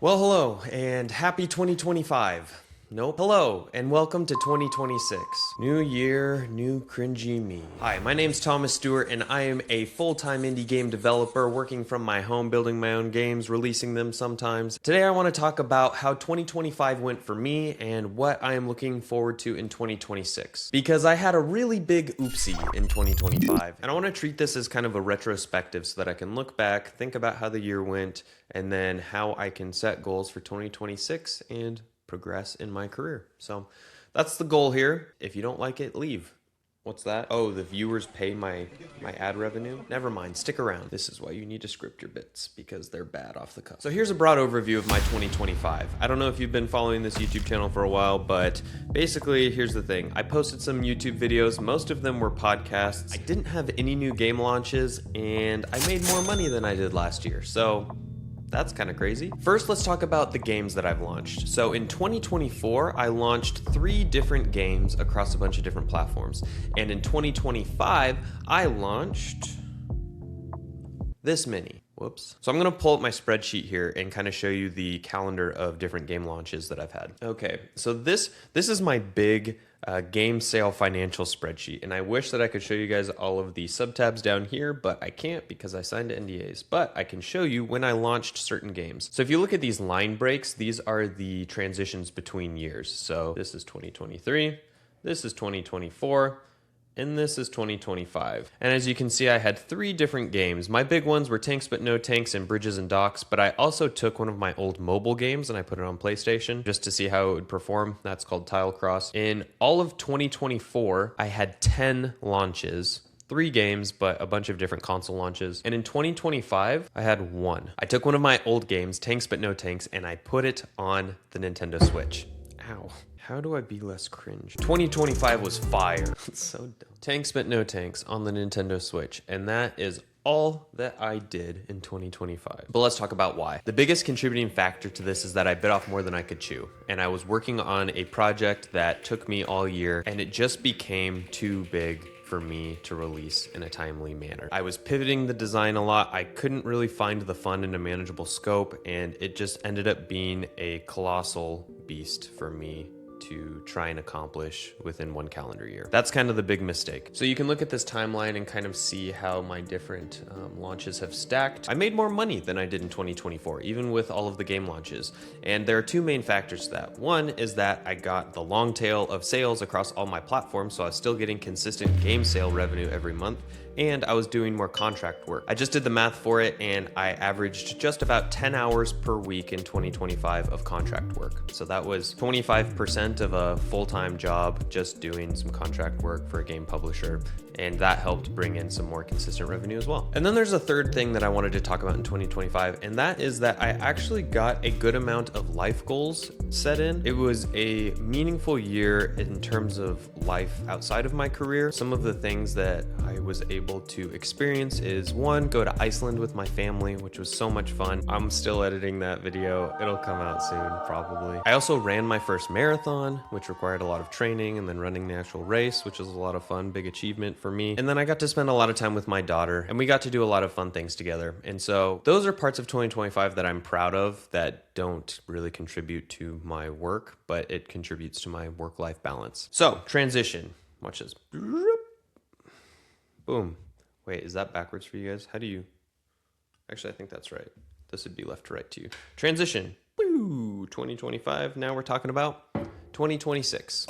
Well, hello, and happy 2025. Nope. Hello, and welcome to 2026. New year, new cringy me. Hi, my name's Thomas Stewart, and I am a full-time indie game developer working from my home, building my own games, releasing them sometimes. Today I want to talk about how 2025 went for me and what I am looking forward to in 2026. Because I had a really big oopsie in 2025, and I want to treat this as kind of a retrospective so that I can look back, think about how the year went, and then how I can set goals for 2026 and progress in my career. So that's the goal here. If you don't like it, leave. What's that? Oh, the viewers pay my ad revenue? Never mind, stick around. This is why you need to script your bits, because they're bad off the cuff. So here's a broad overview of my 2025. I don't know if you've been following this YouTube channel for a while, but basically here's the thing. I posted some YouTube videos, most of them were podcasts. I didn't have any new game launches, and I made more money than I did last year. So that's kind of crazy. First, let's talk about the games that I've launched. So in 2024, I launched 3 different games across a bunch of different platforms. And in 2025, I launched this many. Whoops. So I'm gonna pull up my spreadsheet here and kind of show you the calendar of different game launches that I've had. Okay, so this is my big game sale financial spreadsheet, and I wish that I could show you guys all of the subtabs down here, but I can't because I signed NDAs. But I can show you when I launched certain games. So if you look at these line breaks, these are the transitions between years. So this is 2023, this is 2024, and this is 2025. And as you can see, I had 3 different games. My big ones were Tanks But No Tanks and Bridges and Docks, but I also took one of my old mobile games and I put it on PlayStation just to see how it would perform. That's called Tile Cross. In all of 2024, I had 10 launches. 3 games, but a bunch of different console launches. And in 2025, I had 1. I took one of my old games, Tanks But No Tanks, and I put it on the Nintendo Switch. Ow. How do I be less cringe? 2025 was fire. It's so dumb. Tanks But No Tanks on the Nintendo Switch. And that is all that I did in 2025. But let's talk about why. The biggest contributing factor to this is that I bit off more than I could chew. And I was working on a project that took me all year, and it just became too big for me to release in a timely manner. I was pivoting the design a lot. I couldn't really find the fun in a manageable scope, and it just ended up being a colossal beast for me to try and accomplish within 1 calendar year. That's kind of the big mistake. So you can look at this timeline and kind of see how my different launches have stacked. I made more money than I did in 2024, even with all of the game launches. And there are 2 main factors to that. One is that I got the long tail of sales across all my platforms, so I was still getting consistent game sale revenue every month, and I was doing more contract work. I just did the math for it, and I averaged just about 10 hours per week in 2025 of contract work. So that was 25% of a full-time job just doing some contract work for a game publisher, and that helped bring in some more consistent revenue as well. And then there's a third thing that I wanted to talk about in 2025, and that is that I actually got a good amount of life goals set in. It was a meaningful year in terms of life outside of my career. Some of the things that I was able to experience is 1, go to Iceland with my family, which was so much fun. I'm still editing that video. It'll come out soon, probably. I also ran my first marathon, which required a lot of training, and then running the actual race, which was a lot of fun, big achievement for me. And then I got to spend a lot of time with my daughter, and we got to do a lot of fun things together. And so those are parts of 2025 that I'm proud of that don't really contribute to my work, but it contributes to my work-life balance. So, transition. Watch this. Boom. Wait, is that backwards for you guys? How do you... Actually, I think that's right. This would be left to right to you. Transition. Woo! 2025. Now we're talking about 2026.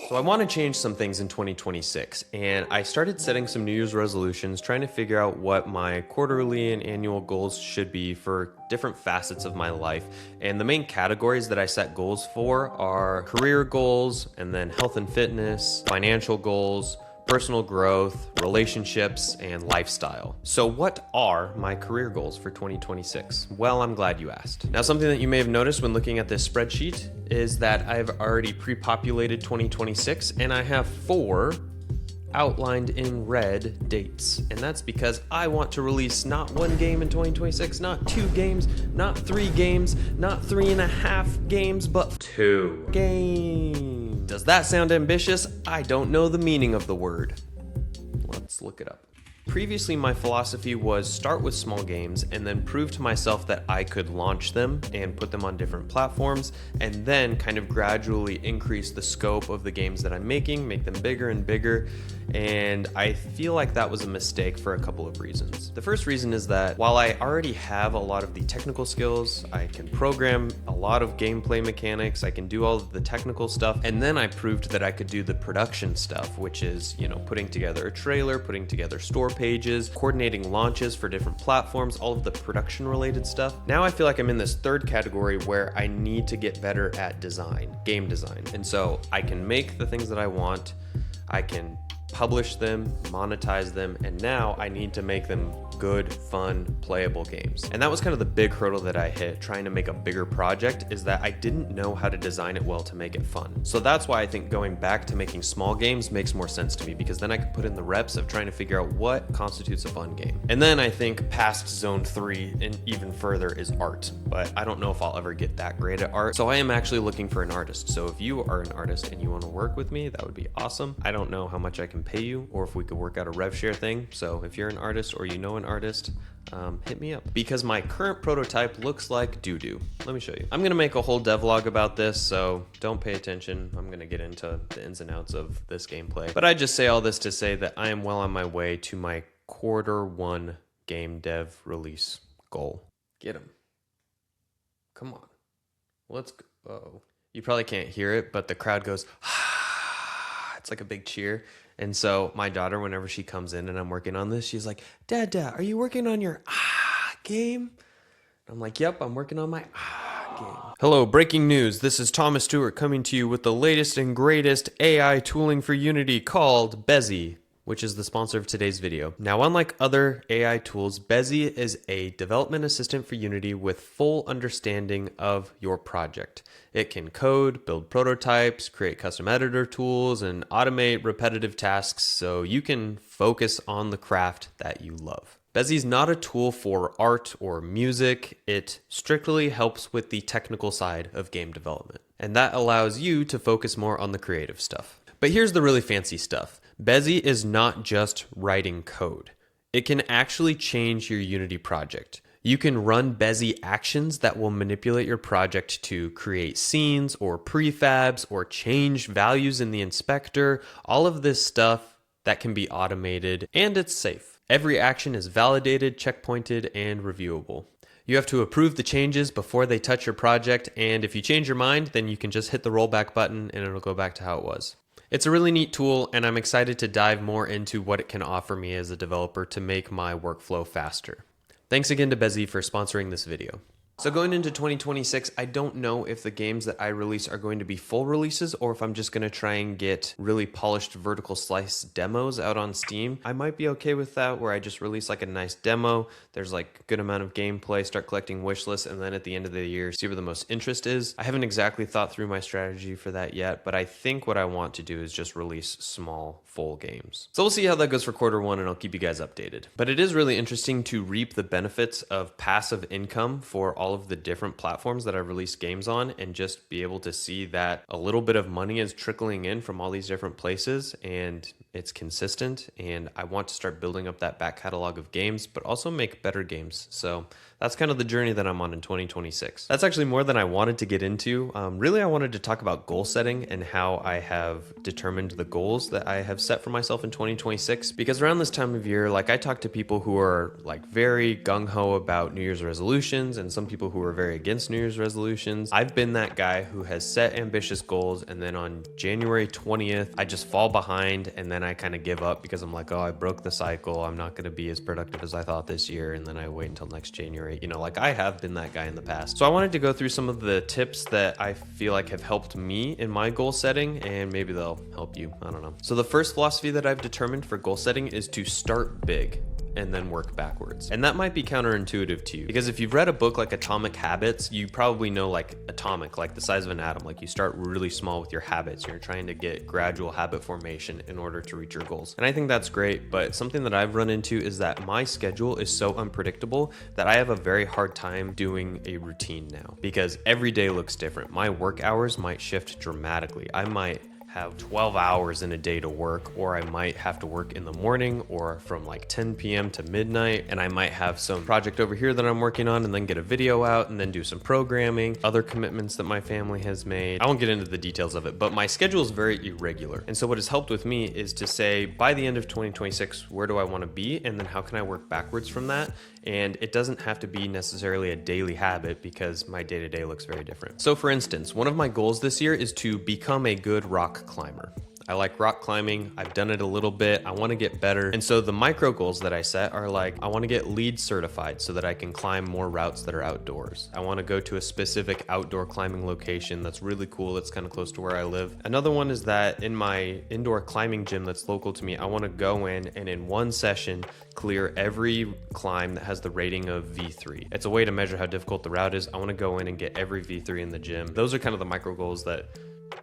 So I want to change some things in 2026, and I started setting some New Year's resolutions, trying to figure out what my quarterly and annual goals should be for different facets of my life. And the main categories that I set goals for are career goals, and then health and fitness, financial goals, personal growth, relationships, and lifestyle. So what are my career goals for 2026? Well, I'm glad you asked. Now, something that you may have noticed when looking at this spreadsheet is that I've already pre-populated 2026, and I have 4 outlined in red dates. And that's because I want to release not 1 game in 2026, not 2 games, not 3 games, not 3.5 games, but 2 games. Does that sound ambitious? I don't know the meaning of the word. Let's look it up. Previously, my philosophy was start with small games and then prove to myself that I could launch them and put them on different platforms, and then kind of gradually increase the scope of the games that I'm making, make them bigger and bigger. And I feel like that was a mistake for a couple of reasons. The first reason is that while I already have a lot of the technical skills, I can program a lot of gameplay mechanics, I can do all of the technical stuff, and then I proved that I could do the production stuff, which is, putting together a trailer, putting together store pages, coordinating launches for different platforms, all of the production related stuff. Now I feel like I'm in this third category where I need to get better at design, game design. And so I can make the things that I want, I can publish them, monetize them, and now I need to make them good, fun, playable games. And that was kind of the big hurdle that I hit trying to make a bigger project, is that I didn't know how to design it well to make it fun. So that's why I think going back to making small games makes more sense to me, because then I could put in the reps of trying to figure out what constitutes a fun game. And then I think past zone 3 and even further is art, but I don't know if I'll ever get that great at art. So I am actually looking for an artist. So if you are an artist and you want to work with me, that would be awesome. I don't know how much I can pay you or if we could work out a rev share thing. So if you're an artist or you know an artist, hit me up, because my current prototype looks like doo-doo. Let me show you. I'm gonna make a whole devlog about this, so don't pay attention. I'm gonna get into the ins and outs of this gameplay. But I just say all this to say that I am well on my way to my Q1 game dev release goal. Get him. Come on. Let's go. Oh. You probably can't hear it, but the crowd goes, ah, it's like a big cheer. And so my daughter, whenever she comes in and I'm working on this, she's like, Dad, are you working on your game? I'm like, yep, I'm working on my game. Hello, breaking news. This is Thomas Stewart coming to you with the latest and greatest AI tooling for Unity called Bezy, which is the sponsor of today's video. Now, unlike other AI tools, Bezy is a development assistant for Unity with full understanding of your project. It can code, build prototypes, create custom editor tools, and automate repetitive tasks so you can focus on the craft that you love. Bezy is not a tool for art or music. It strictly helps with the technical side of game development, and that allows you to focus more on the creative stuff. But here's the really fancy stuff. Bezy is not just writing code. It can actually change your Unity project. You can run Bezy actions that will manipulate your project to create scenes or prefabs or change values in the inspector, all of this stuff that can be automated, and it's safe. Every action is validated, checkpointed, and reviewable. You have to approve the changes before they touch your project, and if you change your mind, then you can just hit the rollback button and it'll go back to how it was. It's a really neat tool, and I'm excited to dive more into what it can offer me as a developer to make my workflow faster. Thanks again to Bezy for sponsoring this video. So going into 2026, I don't know if the games that I release are going to be full releases or if I'm just going to try and get really polished vertical slice demos out on Steam. I might be okay with that, where I just release like a nice demo. There's like a good amount of gameplay, start collecting wish lists, and then at the end of the year, see where the most interest is. I haven't exactly thought through my strategy for that yet, but I think what I want to do is just release small, full games. So we'll see how that goes for Q1, and I'll keep you guys updated. But it is really interesting to reap the benefits of passive income for all of the different platforms that I've released games on, and just be able to see that a little bit of money is trickling in from all these different places, and it's consistent, and I want to start building up that back catalog of games, but also make better games. So that's kind of the journey that I'm on in 2026. That's actually more than I wanted to get into. Really, I wanted to talk about goal setting and how I have determined the goals that I have set for myself in 2026. Because around this time of year, like, I talk to people who are like very gung-ho about New Year's resolutions, and some people who are very against New Year's resolutions. I've been that guy who has set ambitious goals, and then on January 20th, I just fall behind, and then I kind of give up because I'm like, oh, I broke the cycle. I'm not going to be as productive as I thought this year. And then I wait until next January. Like, I have been that guy in the past. So I wanted to go through some of the tips that I feel like have helped me in my goal setting, and maybe they'll help you. I don't know. So the first philosophy that I've determined for goal setting is to start big and then work backwards. And that might be counterintuitive to you, because if you've read a book like Atomic Habits, you probably know like atomic, like the size of an atom. Like, you start really small with your habits. You're trying to get gradual habit formation in order to reach your goals. And I think that's great, but something that I've run into is that my schedule is so unpredictable that I have a very hard time doing a routine now, because every day looks different. My work hours might shift dramatically. I might have 12 hours in a day to work, or I might have to work in the morning or from like 10 p.m. to midnight, and I might have some project over here that I'm working on and then get a video out and then do some programming, other commitments that my family has made. I won't get into the details of it, but my schedule is very irregular. And so what has helped with me is to say, by the end of 2026, where do I want to be? And then how can I work backwards from that? And it doesn't have to be necessarily a daily habit because my day-to-day looks very different. So for instance, one of my goals this year is to become a good rock climber. I like rock climbing. I've done it a little bit. I want to get better. And so the micro goals that I set are like, I want to get LEED certified so that I can climb more routes that are outdoors. I want to go to a specific outdoor climbing location that's really cool, that's kind of close to where I live. Another one is that in my indoor climbing gym that's local to me, I want to go in and in one session clear every climb that has the rating of V3. It's a way to measure how difficult the route is. I want to go in and get every V3 in the gym. Those are kind of the micro goals that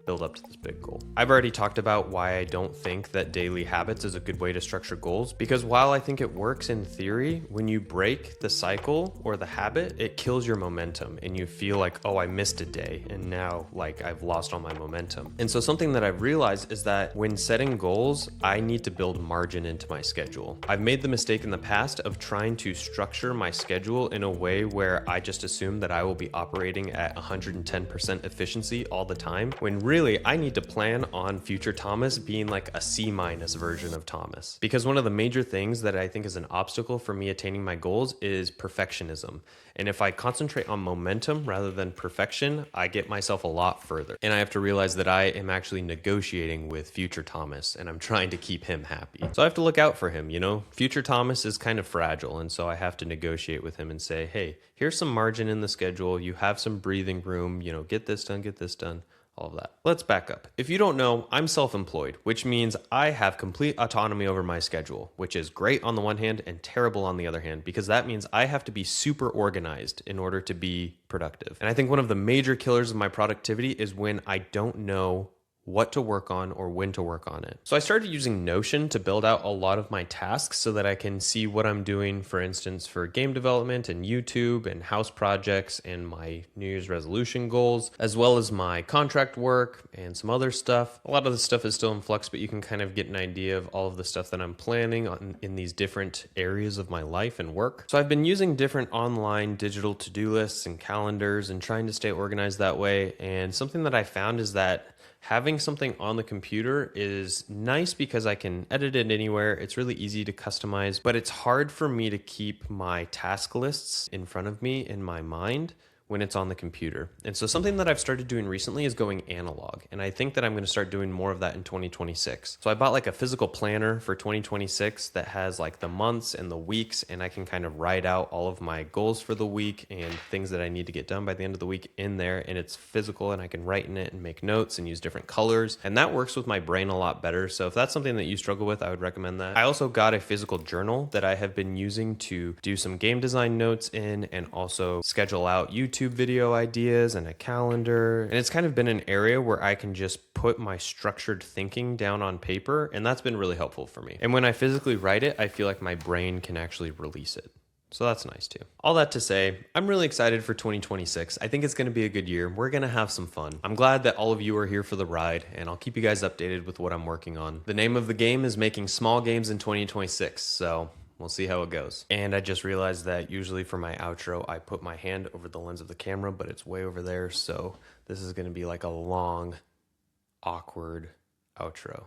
build up to this big goal. I've already talked about why I don't think that daily habits is a good way to structure goals, because while I think it works in theory, when you break the cycle or the habit, it kills your momentum and you feel like, oh, I missed a day and now like I've lost all my momentum. And so something that I've realized is that when setting goals, I need to build margin into my schedule. I've made the mistake in the past of trying to structure my schedule in a way where I just assume that I will be operating at 110% efficiency all the time, when really I need to plan on future Thomas being like a C- version of Thomas. Because one of the major things that I think is an obstacle for me attaining my goals is perfectionism. And if I concentrate on momentum rather than perfection, I get myself a lot further. And I have to realize that I am actually negotiating with future Thomas and I'm trying to keep him happy. So I have to look out for him, you know? Future Thomas is kind of fragile, and so I have to negotiate with him and say, hey, here's some margin in the schedule. You have some breathing room, you know, get this done. All of that. Let's back up. If you don't know, I'm self-employed, which means I have complete autonomy over my schedule, which is great on the one hand and terrible on the other hand, because that means I have to be super organized in order to be productive. And I think one of the major killers of my productivity is when I don't know what to work on or when to work on it. So I started using Notion to build out a lot of my tasks so that I can see what I'm doing, for instance, for game development and YouTube and house projects and my New Year's resolution goals, as well as my contract work and some other stuff. A lot of the stuff is still in flux, but you can kind of get an idea of all of the stuff that I'm planning on in these different areas of my life and work. So I've been using different online digital to-do lists and calendars and trying to stay organized that way. And something that I found is that having something on the computer is nice because I can edit it anywhere. It's really easy to customize, but it's hard for me to keep my task lists in front of me in my mind when it's on the computer. And so something that I've started doing recently is going analog. And I think that I'm going to start doing more of that in 2026. So I bought like a physical planner for 2026 that has like the months and the weeks, and I can kind of write out all of my goals for the week and things that I need to get done by the end of the week in there. And it's physical and I can write in it and make notes and use different colors. And that works with my brain a lot better. So if that's something that you struggle with, I would recommend that. I also got a physical journal that I have been using to do some game design notes in and also schedule out YouTube video ideas and a calendar. And it's kind of been an area where I can just put my structured thinking down on paper, and that's been really helpful for me. And when I physically write it, I feel like my brain can actually release it. So that's nice too. All that to say, I'm really excited for 2026. I think it's going to be a good year. We're going to have some fun. I'm glad that all of you are here for the ride, and I'll keep you guys updated with what I'm working on. The name of the game is making small games in 2026, so we'll see how it goes. And I just realized that usually for my outro, I put my hand over the lens of the camera, but it's way over there. So this is going to be like a long, awkward outro.